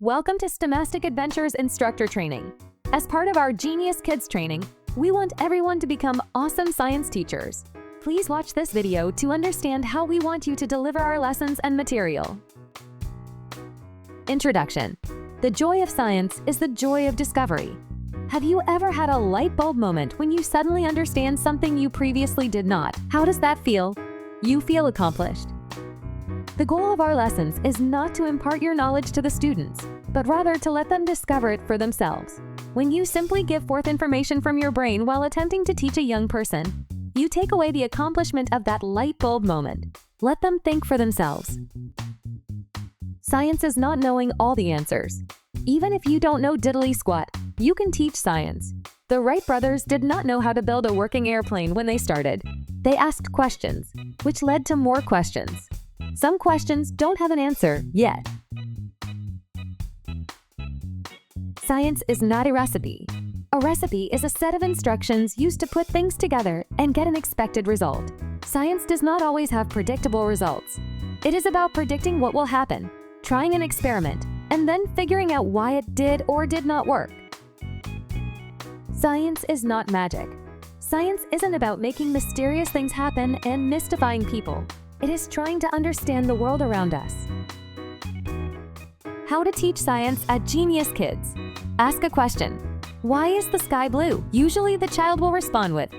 Welcome to STEMastic Adventures Instructor Training. As part of our Genius Kids training, we want everyone to become awesome science teachers. Please watch this video to understand how we want you to deliver our lessons and material. Introduction. The joy of science is the joy of discovery. Have you ever had a light bulb moment when you suddenly understand something you previously did not? How does that feel? You feel accomplished. The goal of our lessons is not to impart your knowledge to the students, but rather to let them discover it for themselves. When you simply give forth information from your brain while attempting to teach a young person, you take away the accomplishment of that light bulb moment. Let them think for themselves. Science is not knowing all the answers. Even if you don't know diddly squat, you can teach science. The Wright brothers did not know how to build a working airplane when they started. They asked questions, which led to more questions. Some questions don't have an answer yet. Science is not a recipe. A recipe is a set of instructions used to put things together and get an expected result. Science does not always have predictable results. It is about predicting what will happen, trying an experiment, and then figuring out why it did or did not work. Science is not magic. Science isn't about making mysterious things happen and mystifying people. It is trying to understand the world around us. How to teach science at Genius Kids. Ask a question. Why is the sky blue? Usually the child will respond with,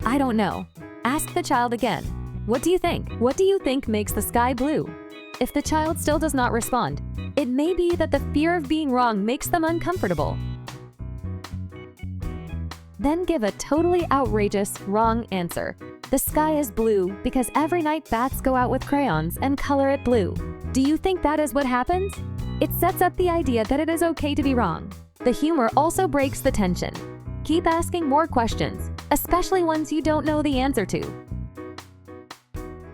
I don't know. Ask the child again. What do you think? What do you think makes the sky blue? If the child still does not respond, it may be that the fear of being wrong makes them uncomfortable. Then give a totally outrageous, wrong answer. The sky is blue because every night bats go out with crayons and color it blue. Do you think that is what happens? It sets up the idea that it is okay to be wrong. The humor also breaks the tension. Keep asking more questions, especially ones you don't know the answer to.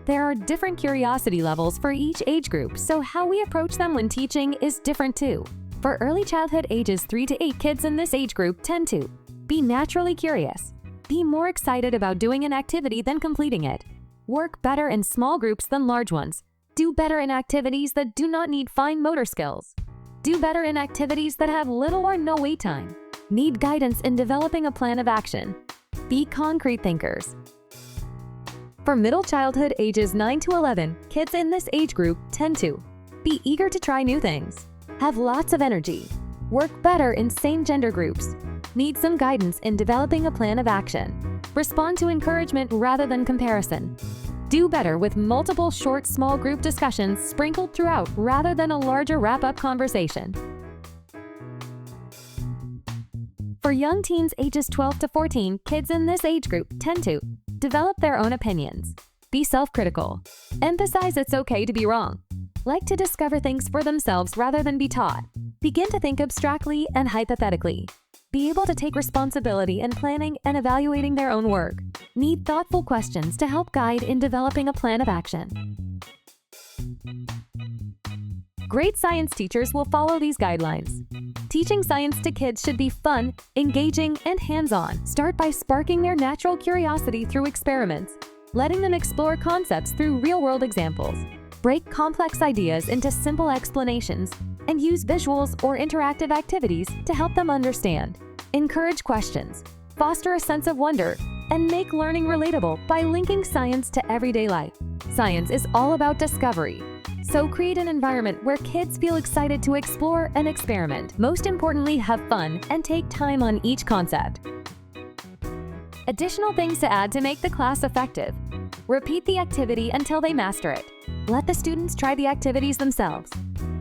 There are different curiosity levels for each age group, so how we approach them when teaching is different too. For early childhood ages 3 to 8, kids in this age group tend to be naturally curious. Be more excited about doing an activity than completing it. Work better in small groups than large ones. Do better in activities that do not need fine motor skills. Do better in activities that have little or no wait time. Need guidance in developing a plan of action. Be concrete thinkers. For middle childhood ages 9 to 11, kids in this age group tend to be eager to try new things. Have lots of energy. Work better in same gender groups. Need some guidance in developing a plan of action. Respond to encouragement rather than comparison. Do better with multiple short, small group discussions sprinkled throughout rather than a larger wrap-up conversation. For young teens ages 12 to 14, kids in this age group tend to develop their own opinions. Be self-critical. Emphasize it's okay to be wrong. Like to discover things for themselves rather than be taught. Begin to think abstractly and hypothetically. Be able to take responsibility in planning and evaluating their own work. Need thoughtful questions to help guide in developing a plan of action. Great science teachers will follow these guidelines. Teaching science to kids should be fun, engaging, and hands-on. Start by sparking their natural curiosity through experiments, letting them explore concepts through real-world examples. Break complex ideas into simple explanations, and use visuals or interactive activities to help them understand. Encourage questions, foster a sense of wonder, and make learning relatable by linking science to everyday life. Science is all about discovery, so create an environment where kids feel excited to explore and experiment. Most importantly, have fun and take time on each concept. Additional things to add to make the class effective. Repeat the activity until they master it. Let the students try the activities themselves.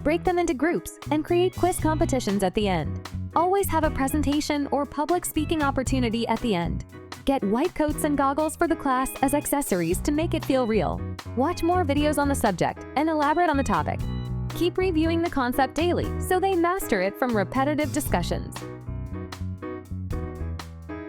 Break them into groups and create quiz competitions at the end. Always have a presentation or public speaking opportunity at the end. Get white coats and goggles for the class as accessories to make it feel real. Watch more videos on the subject and elaborate on the topic. Keep reviewing the concept daily so they master it from repetitive discussions.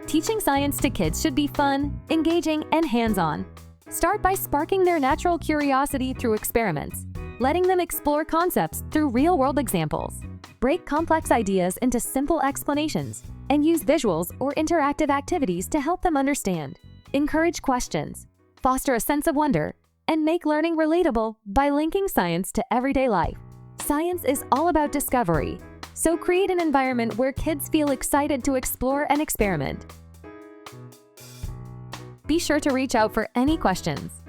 Teaching science to kids should be fun, engaging, and hands-on. Start by sparking their natural curiosity through experiments, letting them explore concepts through real-world examples. Break complex ideas into simple explanations, and use visuals or interactive activities to help them understand. Encourage questions, foster a sense of wonder, and make learning relatable by linking science to everyday life. Science is all about discovery, so create an environment where kids feel excited to explore and experiment. Be sure to reach out for any questions.